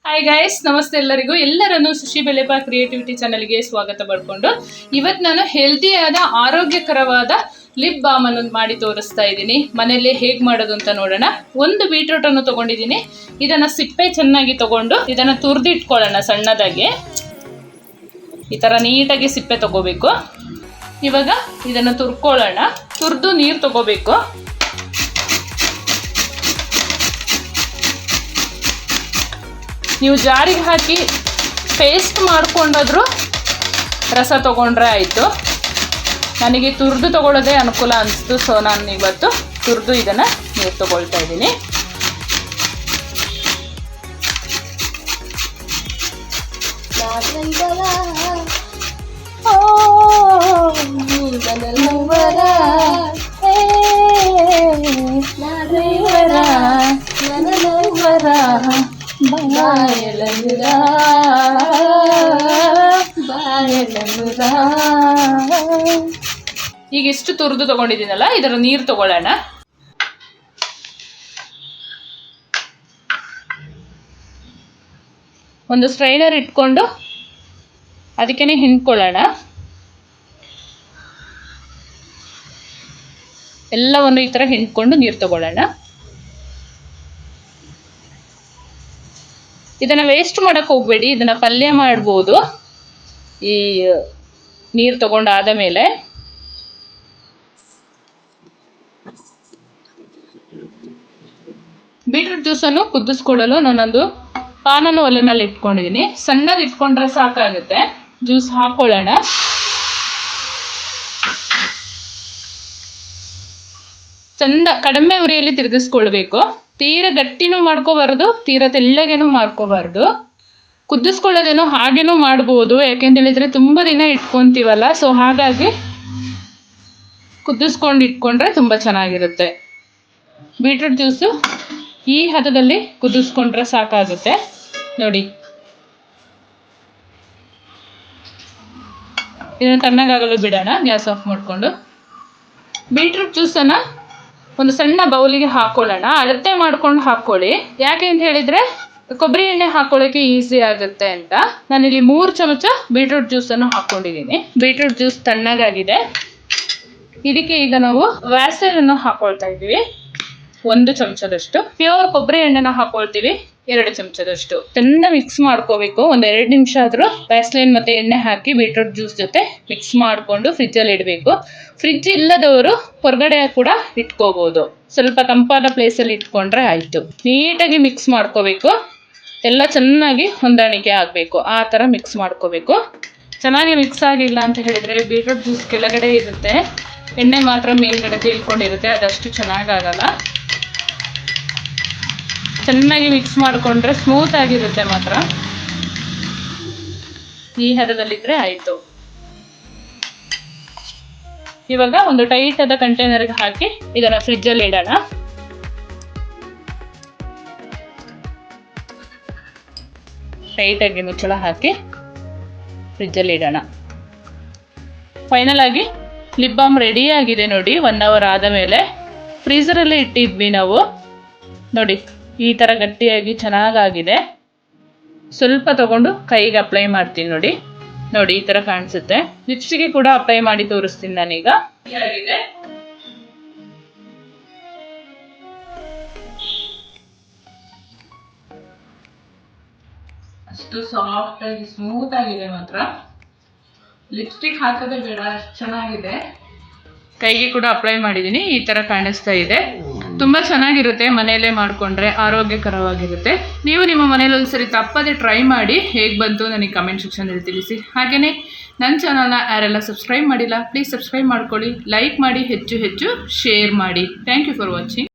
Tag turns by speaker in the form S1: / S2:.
S1: Hi guys, ನಮಸ್ತೆ ಎಲ್ಲರಿಗೂ. ಎಲ್ಲರನ್ನು ಸುಶಿ ಬೆಲೆಪಾ ಕ್ರಿಯೇಟಿವಿಟಿ ಚಾನಲ್ಗೆ ಸ್ವಾಗತ ಮಾಡಿಕೊಂಡು ಇವತ್ತು ನಾನು ಹೆಲ್ದಿಯಾದ ಆರೋಗ್ಯಕರವಾದ ಲಿಪ್ ಬಾಮ್ ಅನ್ನು ಮಾಡಿ ತೋರಿಸ್ತಾ ಇದ್ದೀನಿ. ಮನೆಯಲ್ಲೇ ಹೇಗೆ ಮಾಡೋದು ಅಂತ ನೋಡೋಣ. ಒಂದು ಬೀಟ್ರೂಟ್ ಅನ್ನು ತಗೊಂಡಿದ್ದೀನಿ. ಇದನ್ನ ಸಿಪ್ಪೆ ಚೆನ್ನಾಗಿ ತಗೊಂಡು ಇದನ್ನ ತುರಿದಿಟ್ಕೊಳ್ಳೋಣ ಸಣ್ಣದಾಗಿ. ಈ ತರ ನೀಟಾಗಿ ಸಿಪ್ಪೆ ತಗೋಬೇಕು. ಇವಾಗ ಇದನ್ನ ತುರ್ಕೊಳ್ಳೋಣ. ತುರಿದು ನೀರು ತಗೋಬೇಕು. ನೀವು ಜಾರಿಗೆ ಹಾಕಿ ಪೇಸ್ಟ್ ಮಾಡ್ಕೊಂಡಾದ್ರೂ ರಸ ತಗೊಂಡ್ರೆ ಆಯಿತು. ನನಗೆ ತುರಿದು ತಗೊಳ್ಳೋದೇ ಅನುಕೂಲ ಅನಿಸ್ತು, ಸೊ ನಾನು ಇವತ್ತು ತುರಿದು ಇದನ್ನು ನೀರು ತಗೊಳ್ತಾ ಇದ್ದೀನಿ. ಈಗ ಇಷ್ಟು ತುರಿದು ತಗೊಂಡಿದ್ದೀನಲ್ಲ, ಇದರ ನೀರು ತಗೊಳ್ಳೋಣ. ಒಂದು ಸ್ಟ್ರೈನರ್ ಇಟ್ಕೊಂಡು ಅದಕ್ಕೇನೆ ಹಿಂಡ್ಕೊಳ್ಳೋಣ. ಎಲ್ಲವನ್ನು ಈ ತರ ಹಿಂಡ್ಕೊಂಡು ನೀರು ತಗೊಳ್ಳೋಣ. ಇದನ್ನ ವೇಸ್ಟ್ ಮಾಡಕ್ ಹೋಗ್ಬೇಡಿ. ಇದನ್ನ ಪಲ್ಯ ಮಾಡ್ಬೋದು ಈ ನೀರು ತಗೊಂಡಾದ ಮೇಲೆ. ಬೀಟ್ರೂಟ್ ಜ್ಯೂಸನ್ನು ಕುದಿಸ್ಕೊಳ್ಳಲು ನಾನೊಂದು ಪಾನನ್ನು ಒಲೆನಲ್ಲಿ ಇಟ್ಕೊಂಡಿದ್ದೀನಿ. ಸಣ್ಣದು ಇಟ್ಕೊಂಡ್ರೆ ಸಾಕಾಗುತ್ತೆ. ಜ್ಯೂಸ್ ಹಾಕೊಳ್ಳೋಣ. ಚಂದ ಕಡಿಮೆ ಉರಿಯಲ್ಲಿ ತಿರುಗಿಸ್ಕೊಳ್ಬೇಕು. ತೀರಾ ಗಟ್ಟಿನೂ ಮಾಡ್ಕೋಬಾರ್ದು, ತೀರಾ ತೆಳ್ಳಗೇನೂ ಮಾಡ್ಕೋಬಾರ್ದು. ಕುದಿಸ್ಕೊಳ್ಳೋದೇನೋ ಹಾಗೇನೂ ಮಾಡ್ಬೋದು, ಯಾಕೆಂತ ಹೇಳಿದ್ರೆ ತುಂಬ ದಿನ ಇಟ್ಕೊಂತೀವಲ್ಲ. ಸೊ ಹಾಗಾಗಿ ಕುದಿಸ್ಕೊಂಡು ಇಟ್ಕೊಂಡ್ರೆ ತುಂಬ ಚೆನ್ನಾಗಿರುತ್ತೆ. ಬೀಟ್ರೂಟ್ ಜ್ಯೂಸು ಈ ಹದದಲ್ಲಿ ಕುದಿಸ್ಕೊಂಡ್ರೆ ಸಾಕಾಗುತ್ತೆ. ನೋಡಿ, ಇದನ್ನು ತಣ್ಣಗಾಗಲು ಬಿಡೋಣ. ಗ್ಯಾಸ್ ಆಫ್ ಮಾಡಿಕೊಂಡು ಬೀಟ್ರೂಟ್ ಜ್ಯೂಸನ್ನು ಒಂದು ಸಣ್ಣ ಬೌಲಿಗೆ ಹಾಕೊಳ್ಳೋಣ. ಅಳತೆ ಮಾಡ್ಕೊಂಡು ಹಾಕೊಳ್ಳಿ. ಯಾಕೆ ಅಂತ ಹೇಳಿದ್ರೆ ಕೊಬ್ಬರಿ ಎಣ್ಣೆ ಹಾಕೊಳ್ಳೋಕೆ ಈಸಿ ಆಗುತ್ತೆ ಅಂತ. ನಾನಿಲ್ಲಿ 3 ಚಮಚ ಬೀಟ್ರೂಟ್ ಜ್ಯೂಸನ್ನು ಹಾಕೊಂಡಿದ್ದೀನಿ. ಬೀಟ್ರೂಟ್ ಜ್ಯೂಸ್ ತಣ್ಣಗಾಗಿದೆ. ಇದಕ್ಕೆ ಈಗ ನಾವು ವ್ಯಾಸಲಿನ್ ಅನ್ನು ಹಾಕೊಳ್ತಾ ಇದ್ದೀವಿ. 1 ಚಮಚದಷ್ಟು. ಪ್ಯೂರ್ ಕೊಬ್ಬರಿ ಎಣ್ಣೆನ ಹಾಕೊಳ್ತೀವಿ 2 ಚಮಚದಷ್ಟು. ಚೆನ್ನಾಗಿ ಮಿಕ್ಸ್ ಮಾಡ್ಕೋಬೇಕು. 1-2 ನಿಮಿಷ ಆದ್ರೂ ವ್ಯಾಸಲಿನ್ ಮತ್ತೆ ಎಣ್ಣೆ ಹಾಕಿ ಬೀಟ್ರೂಟ್ ಜ್ಯೂಸ್ ಜೊತೆ ಮಿಕ್ಸ್ ಮಾಡ್ಕೊಂಡು ಫ್ರಿಜ್ ಅಲ್ಲಿ ಇಡಬೇಕು. ಫ್ರಿಜ್ ಇಲ್ಲದವರು ಹೊರಗಡೆ ಕೂಡ ಇಟ್ಕೋಬಹುದು. ಸ್ವಲ್ಪ ತಂಪಾದ ಪ್ಲೇಸ್ ಅಲ್ಲಿ ಇಟ್ಕೊಂಡ್ರೆ ಆಯ್ತು. ನೀಟಾಗಿ ಮಿಕ್ಸ್ ಮಾಡ್ಕೋಬೇಕು. ಎಲ್ಲ ಚೆನ್ನಾಗಿ ಹೊಂದಾಣಿಕೆ ಆಗ್ಬೇಕು. ಆ ತರ ಮಿಕ್ಸ್ ಮಾಡ್ಕೋಬೇಕು. ಚೆನ್ನಾಗಿ ಮಿಕ್ಸ್ ಆಗಿಲ್ಲ ಅಂತ ಹೇಳಿದ್ರೆ ಬೀಟ್ರೂಟ್ ಜ್ಯೂಸ್ ಕೆಳಗಡೆ ಇರುತ್ತೆ, ಎಣ್ಣೆ ಮಾತ್ರ ಮೇಲ್ಗಡೆ ತೇಲ್ಕೊಂಡಿರುತ್ತೆ. ಅದಷ್ಟು ಚೆನ್ನಾಗಾಗಲ್ಲ. ಚೆನ್ನಾಗಿ ಮಿಕ್ಸ್ ಮಾಡಿಕೊಂಡ್ರೆ ಸ್ಮೂತ್ ಆಗಿರುತ್ತೆ ಮಾತ್ರ. ಈ ಹದದಲ್ಲಿದ್ರೆ ಆಯ್ತು. ಇವಾಗ ಒಂದು ಟೈಟ್ ಆದ ಕಂಟೈನರ್ಗೆ ಹಾಕಿ ಇದನ್ನ ಫ್ರಿಜ್ ಅಲ್ಲಿ ಇಡೋಣ. ಟೈಟ್ ಆಗಿ ಮುಚ್ಚಳ ಹಾಕಿ ಫ್ರಿಜ್ ಅಲ್ಲಿ ಇಡೋಣ. ಫೈನಲ್ ಆಗಿ ಲಿಪ್ ಬಾಮ್ ರೆಡಿ ಆಗಿದೆ ನೋಡಿ. 1 ಅವರ್ ಆದ ಮೇಲೆ ಫ್ರೀಸರ್ ಅಲ್ಲಿ ಇಟ್ಟಿದ್ವಿ ನಾವು. ನೋಡಿ, ಈ ತರ ಗಟ್ಟಿಯಾಗಿ ಚೆನ್ನಾಗಾಗಿದೆ. ಸ್ವಲ್ಪ ತಗೊಂಡು ಕೈಗೆ ಅಪ್ಲೈ ಮಾಡ್ತೀನಿ. ನೋಡಿ ನೋಡಿ, ಈ ತರ ಕಾಣಿಸುತ್ತೆ. ಲಿಪ್ಸ್ಗೆ ಕೂಡ ಅಪ್ಲೈ ಮಾಡಿ ತೋರಿಸ್ತೀನಿ ನಾನೀಗ. ಅಷ್ಟು ಸಾಫ್ಟ್ ಆಗಿ ಸ್ಮೂತ್ ಆಗಿದೆ ಮಾತ್ರ. ಲಿಪ್ಸ್ಟಿಕ್ ಹಾಕೋದೇ ಬೇಡ, ಚೆನ್ನಾಗಿದೆ. ಕೈಗೆ ಕೂಡ ಅಪ್ಲೈ ಮಾಡಿದ್ದೀನಿ. ಈ ತರ ಕಾಣಿಸ್ತಾ ಇದೆ. ತುಂಬ ಚೆನ್ನಾಗಿರುತ್ತೆ. ಮನೆಯಲ್ಲೇ ಮಾಡಿಕೊಂಡ್ರೆ ಆರೋಗ್ಯಕರವಾಗಿರುತ್ತೆ. ನೀವು ನಿಮ್ಮ ಮನೇಲಿ ಒಂದ್ಸರಿ ತಪ್ಪದೆ ಟ್ರೈ ಮಾಡಿ. ಹೇಗೆ ಬಂತು ನನಗೆ ಕಮೆಂಟ್ ಸೆಕ್ಷನಲ್ಲಿ ತಿಳಿಸಿ. ಹಾಗೆಯೇ ನನ್ನ ಚಾನಲ್ನ ಯಾರೆಲ್ಲ ಸಬ್ಸ್ಕ್ರೈಬ್ ಮಾಡಿಲ್ಲ ಪ್ಲೀಸ್ ಸಬ್ಸ್ಕ್ರೈಬ್ ಮಾಡ್ಕೊಳ್ಳಿ. ಲೈಕ್ ಮಾಡಿ, ಹೆಚ್ಚು ಹೆಚ್ಚು ಶೇರ್ ಮಾಡಿ. Thank you for watching.